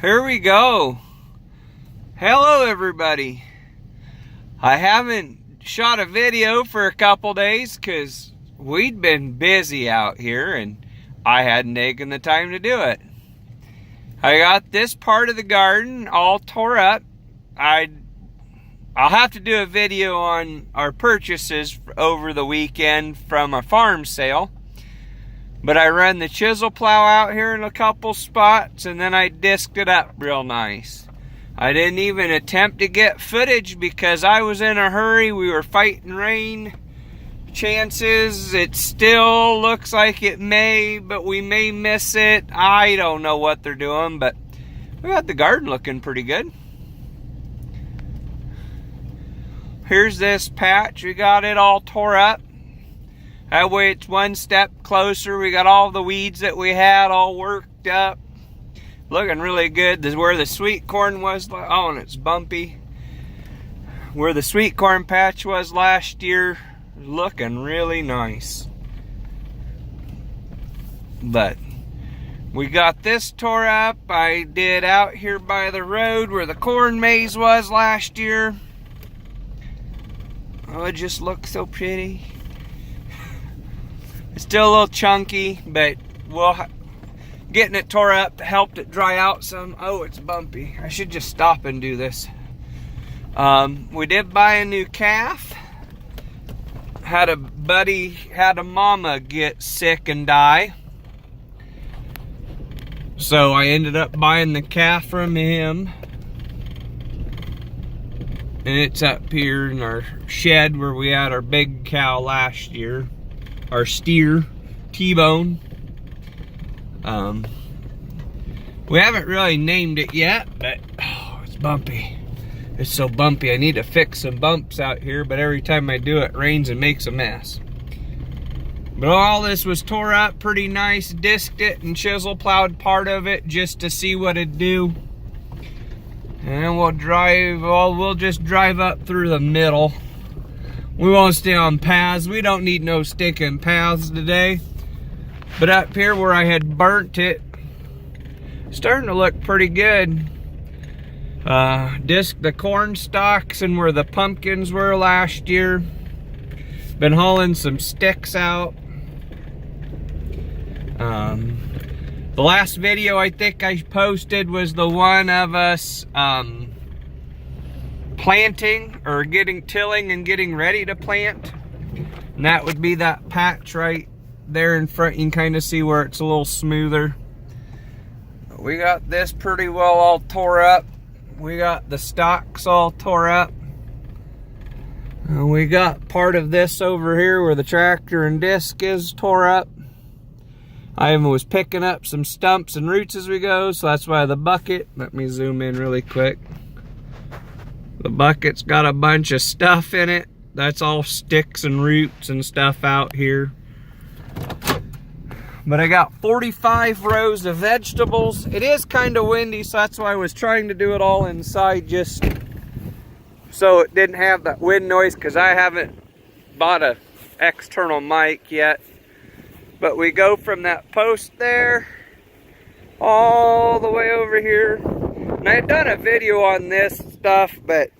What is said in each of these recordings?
Here we go. Hello everybody. I haven't shot a video for a couple days because we'd been busy out here and I hadn't taken the time to do it. I got this part of the garden all tore up. I'll have to do a video on our purchases over the weekend from a farm sale. But I run the chisel plow out here in a couple spots and then I disked it up real nice. I didn't even attempt to get footage because I was in a hurry. We were fighting rain. Chances, it still looks like it may, but we may miss it. I don't know what they're doing, but we got the garden looking pretty good. Here's this patch. We got it all tore up. That way it's one step closer. We got all the weeds that we had all worked up. Looking really good. This is where the sweet corn was. Oh, and it's bumpy. Where the sweet corn patch was last year. Looking really nice. But we got this tore up. I did out here by the road where the corn maze was last year. Oh, it just looks so pretty. It's still a little chunky, but getting it tore up helped it dry out some. Oh, it's bumpy. I should just stop and do this. We did buy a new calf. Had a mama get sick and die. So I ended up buying the calf from him. And it's up here in our shed where we had our big cow last year. Our steer, T-Bone. We haven't really named it yet, but oh, it's bumpy. It's so bumpy. I need to fix some bumps out here, but every time I do it rains and makes a mess. But all this was tore up pretty nice. Disked it and chisel plowed part of it just to see what it'd do. And we'll just drive up through the middle. We won't stay on paths. We don't need no stinking paths today. But up here where I had burnt it, starting to look pretty good. Disked the corn stalks and where the pumpkins were last year. Been hauling some sticks out. The last video I think I posted was the one of us planting or tilling and getting ready to plant. And that would be that patch right there in front. You can kind of see where it's a little smoother. We got this pretty well all tore up. We got the stalks all tore up. And we got part of this over here where the tractor and disc is tore up. I was picking up some stumps and roots as we go, so that's why the bucket, let me zoom in really quick. The bucket's got a bunch of stuff in it. That's all sticks and roots and stuff out here. But I got 45 rows of vegetables. It is kind of windy, so that's why I was trying to do it all inside just so it didn't have that wind noise, because I haven't bought an external mic yet. But we go from that post there all the way over here. And I had done a video on this stuff, but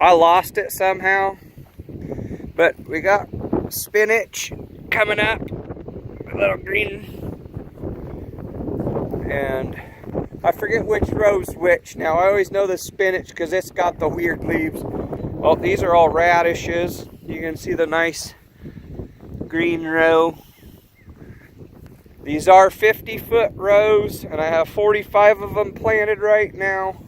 I lost it somehow. But we got spinach coming up. A little green. And I forget which row's which now. I always know the spinach because it's got the weird leaves. Oh, these are all radishes. You can see the nice green row. These are 50-foot rows, and I have 45 of them planted right now.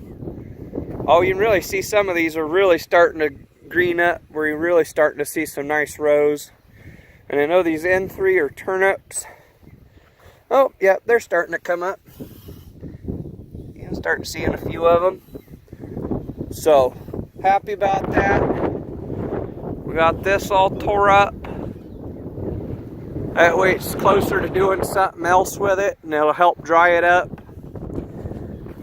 Oh, you can really see some of these are really starting to green up. We're really starting to see some nice rows. And I know these N3 are turnips. Oh, yeah, they're starting to come up. Yeah, I'm starting to see a few of them. So, happy about that. We got this all tore up. That way it's closer to doing something else with it, and it'll help dry it up.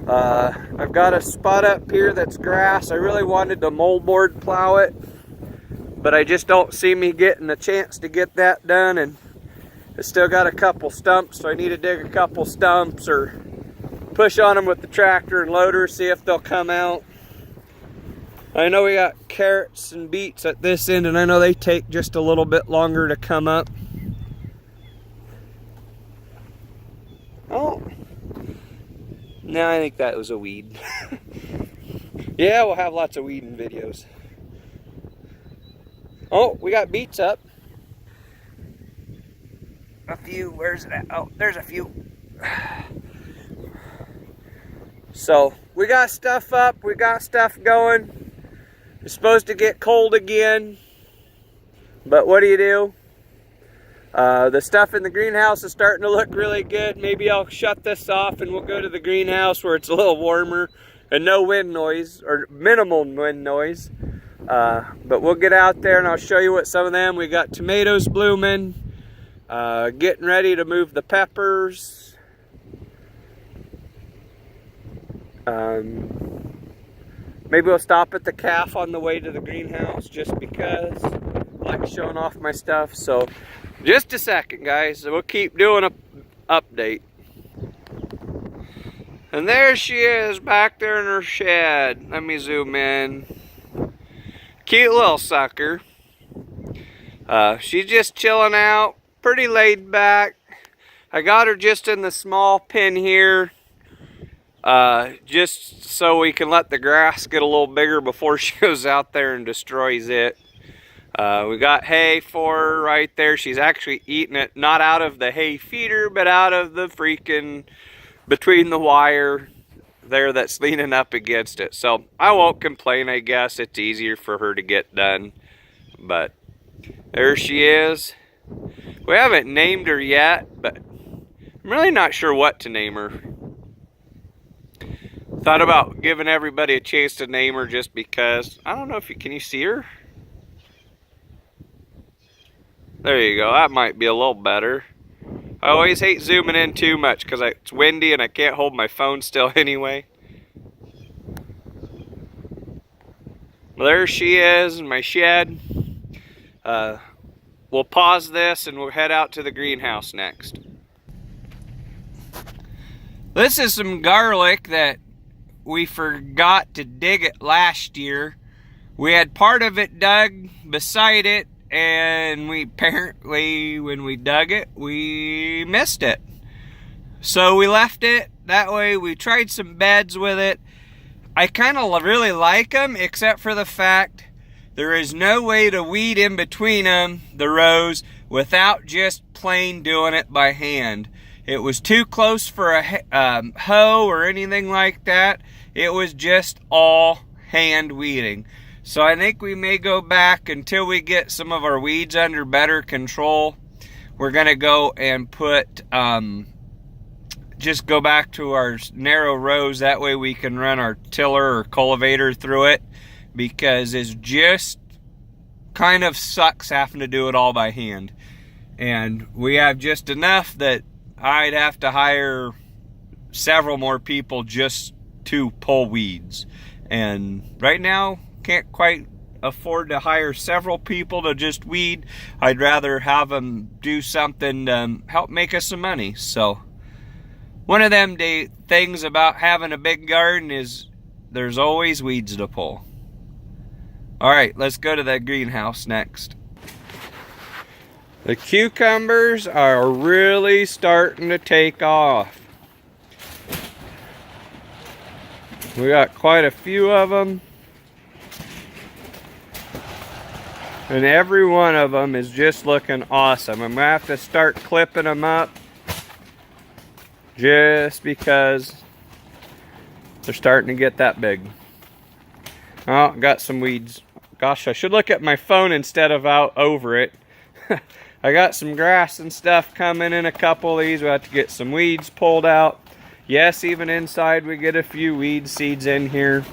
I've got a spot up here that's grass. I really wanted to moldboard plow it, but I just don't see me getting a chance to get that done, and it's still got a couple stumps, so I need to dig a couple stumps or push on them with the tractor and loader, see if they'll come out. I know we got carrots and beets at this end, and I know they take just a little bit longer to come up. Oh, no, I think that was a weed. Yeah, we'll have lots of weeding videos. Oh, we got beets up. A few, where's it at? Oh, there's a few. So, we got stuff up, we got stuff going. It's supposed to get cold again, but what do? The stuff in the greenhouse is starting to look really good. Maybe I'll shut this off and we'll go to the greenhouse where it's a little warmer and no wind noise, or minimal wind noise. But we'll get out there and I'll show you what some of them. We got tomatoes blooming, getting ready to move the peppers. Maybe we'll stop at the calf on the way to the greenhouse just because I like showing off my stuff. So just a second, guys. We'll keep doing an update. And there she is back there in her shed. Let me zoom in. Cute little sucker. She's just chilling out, pretty laid back. I got her just in the small pen here. Just so we can let the grass get a little bigger before she goes out there and destroys it. We got hay for her right there. She's actually eating it, not out of the hay feeder, but out of the freaking, between the wire there that's leaning up against it. So I won't complain, I guess. It's easier for her to get done. But there she is. We haven't named her yet, but I'm really not sure what to name her. Thought about giving everybody a chance to name her just because. I don't know if you can you see her? There you go. That might be a little better. I always hate zooming in too much because it's windy and I can't hold my phone still anyway. Well, there she is in my shed. We'll pause this and we'll head out to the greenhouse next. This is some garlic that we forgot to dig it last year. We had part of it dug beside it, and we apparently, when we dug it, we missed it. So we left it. That way we tried some beds with it. I kind of really like them, except for the fact there is no way to weed in between them, the rows, without just plain doing it by hand. It was too close for a hoe or anything like that. It was just all hand weeding. So I think we may go back until we get some of our weeds under better control. We're gonna go and put, just go back to our narrow rows. That way we can run our tiller or cultivator through it, because it's just kind of sucks having to do it all by hand. And we have just enough that I'd have to hire several more people just to pull weeds. And right now, can't quite afford to hire several people to just weed. I'd rather have them do something to help make us some money. So one of them things about having a big garden is there's always weeds to pull. All right, let's go to the greenhouse next. The cucumbers are really starting to take off. We got quite a few of them. And every one of them is just looking awesome. I'm gonna have to start clipping them up just because they're starting to get that big. Oh, got some weeds. Gosh, I should look at my phone instead of out over it. I got some grass and stuff coming in a couple of these. We'll have to get some weeds pulled out. Yes, even inside we get a few weed seeds in here.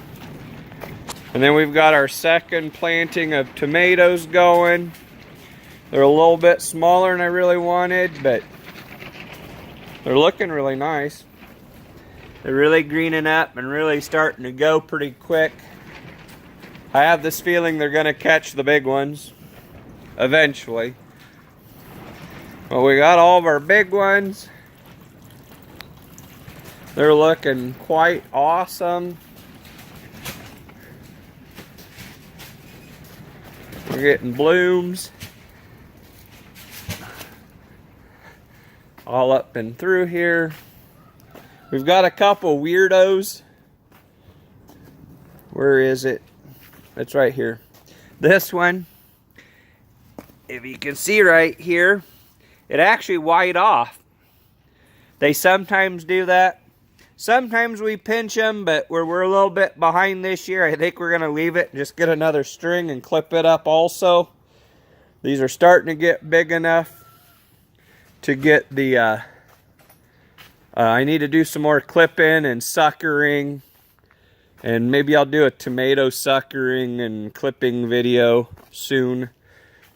And then we've got our second planting of tomatoes going. They're a little bit smaller than I really wanted, but they're looking really nice. They're really greening up and really starting to go pretty quick. I have this feeling they're gonna catch the big ones eventually. Well, we got all of our big ones. They're looking quite awesome. We're getting blooms all up and through here. We've got a couple weirdos. Where is it? It's right here. This one, if you can see right here, it actually white off. They sometimes do that. Sometimes we pinch them, but we're a little bit behind this year. I think we're going to leave it and just get another string and clip it up also. These are starting to get big enough to get the... I need to do some more clipping and suckering. And maybe I'll do a tomato suckering and clipping video soon.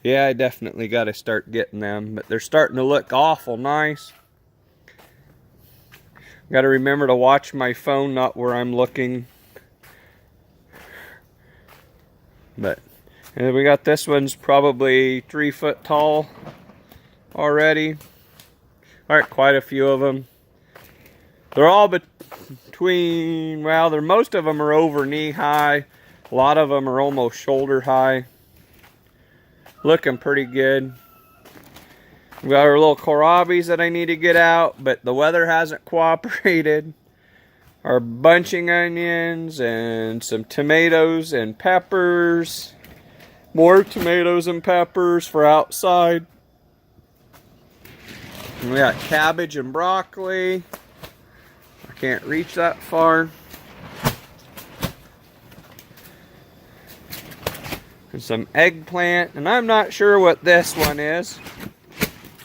Yeah, I definitely got to start getting them. But they're starting to look awful nice. Got to remember to watch my phone, not where I'm looking. But and we got this one's probably 3 foot tall already. Alright, quite a few of them. They're all between, well, most of them are over knee high. A lot of them are almost shoulder high. Looking pretty good. We got our little kohlrabis that I need to get out, but the weather hasn't cooperated. Our bunching onions and some tomatoes and peppers. More tomatoes and peppers for outside. And we got cabbage and broccoli. I can't reach that far. And some eggplant, and I'm not sure what this one is.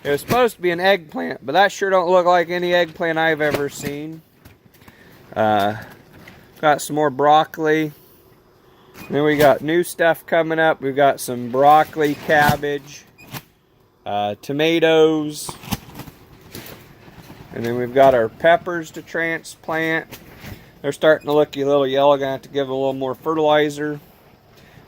It was supposed to be an eggplant, but that sure don't look like any eggplant I've ever seen. Got some more broccoli. Then we got new stuff coming up. We've got some broccoli, cabbage, tomatoes. And then we've got our peppers to transplant. They're starting to look a little yellow. Gonna have to give them a little more fertilizer.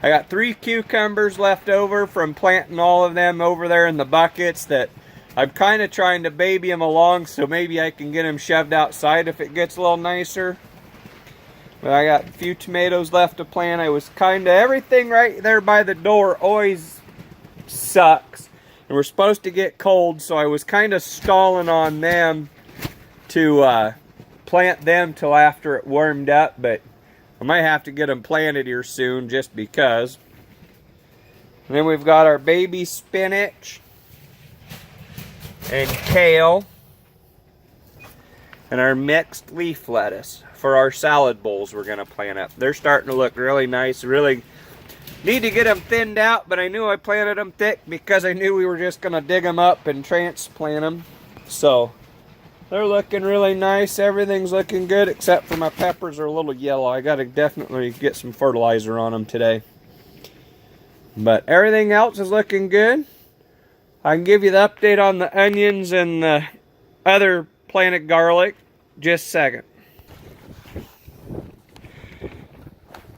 I got 3 cucumbers left over from planting all of them over there in the buckets that I'm kind of trying to baby them along, so maybe I can get them shoved outside if it gets a little nicer. But I got a few tomatoes left to plant. I was kind of, everything right there by the door always sucks. And we're supposed to get cold, so I was kind of stalling on them to plant them till after it warmed up, but I might have to get them planted here soon just because. And then we've got our baby spinach and kale and our mixed leaf lettuce for our salad bowls we're going to plant up. They're starting to look really nice. Really need to get them thinned out, but I knew I planted them thick because I knew we were just going to dig them up and transplant them. So they're looking really nice. Everything's looking good except for my peppers are a little yellow. I got to definitely get some fertilizer on them today. But everything else is looking good. I can give you the update on the onions and the other planted garlic just a second.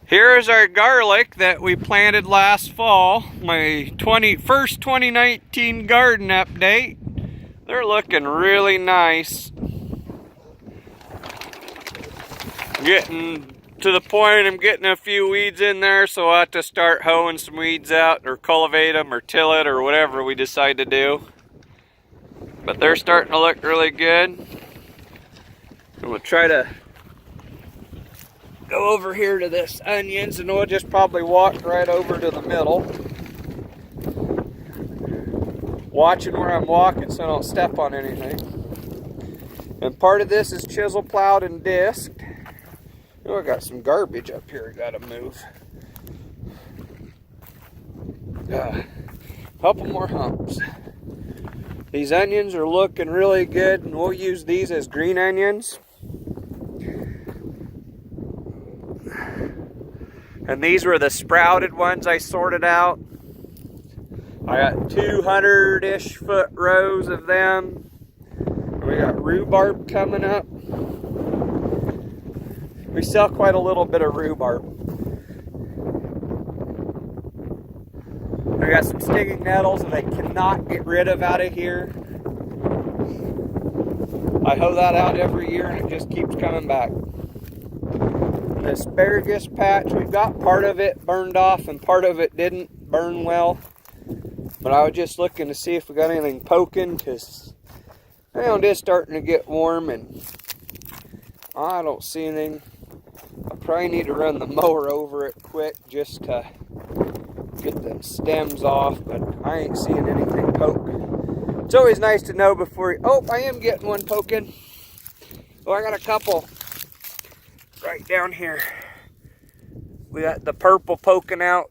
Here is our garlic that we planted last fall. My first 2019 garden update. They're looking really nice. Getting to the point I'm getting a few weeds in there, so I'll have to start hoeing some weeds out or cultivate them or till it or whatever we decide to do. But they're starting to look really good. And we'll try to go over here to this onions, and we'll just probably walk right over to the middle. Watching where I'm walking so I don't step on anything. And part of this is chisel plowed and disked. Oh, I got some garbage up here I gotta move. Couple more humps. These onions are looking really good, and we'll use these as green onions. And these were the sprouted ones I sorted out. I got 200-ish foot rows of them. We got rhubarb coming up. We sell quite a little bit of rhubarb. I got some stinging nettles that I cannot get rid of out of here. I hoe that out every year and it just keeps coming back. The asparagus patch, we've got part of it burned off and part of it didn't burn well. But I was just looking to see if we got anything poking, because it is starting to get warm and I don't see anything. I probably need to run the mower over it quick just to get the stems off, but I ain't seeing anything poke. It's always nice to know before you... Oh, I am getting one poking. Oh, I got a couple right down here. We got the purple poking out.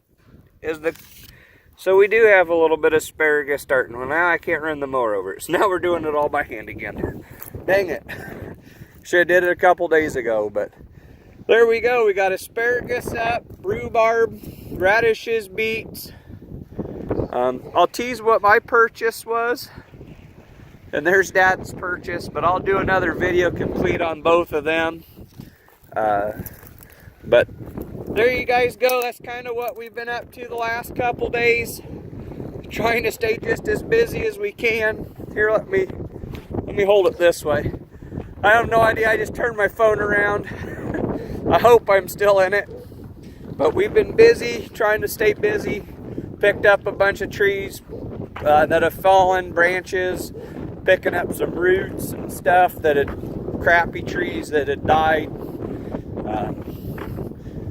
So we do have a little bit of asparagus starting. Well, now I can't run the mower over it. So now we're doing it all by hand again. Dang it. Should have did it a couple days ago, but there we go. We got asparagus up, rhubarb, radishes, beets. I'll tease what my purchase was. And there's Dad's purchase, but I'll do another video complete on both of them. But there you guys go. That's kind of what we've been up to the last couple days. Trying to stay just as busy as we can. Here, let me hold it this way. I have no idea. I just turned my phone around. I hope I'm still in it. But we've been busy, trying to stay busy. Picked up a bunch of trees that have fallen, branches. Picking up some roots and stuff that had crappy trees that had died.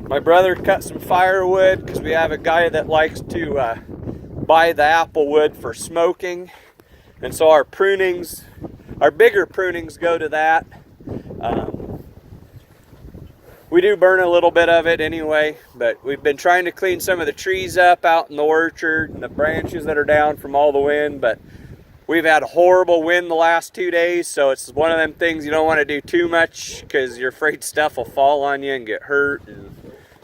My brother cut some firewood because we have a guy that likes to buy the apple wood for smoking, and so our prunings, our bigger prunings, go to that. We do burn a little bit of it anyway, but we've been trying to clean some of the trees up out in the orchard and the branches that are down from all the wind, but we've had a horrible wind the last 2 days, so it's one of them things you don't want to do too much because you're afraid stuff will fall on you and get hurt, and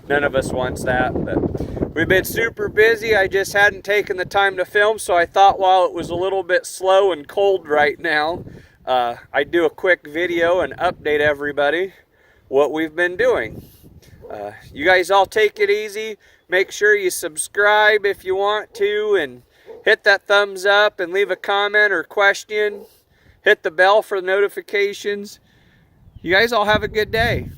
none of us wants that. But we've been super busy. I just hadn't taken the time to film, so I thought while it was a little bit slow and cold right now, I'd do a quick video and update everybody what we've been doing. You guys all take it easy. Make sure you subscribe if you want to, and hit that thumbs up and leave a comment or question. Hit the bell for notifications. You guys all have a good day.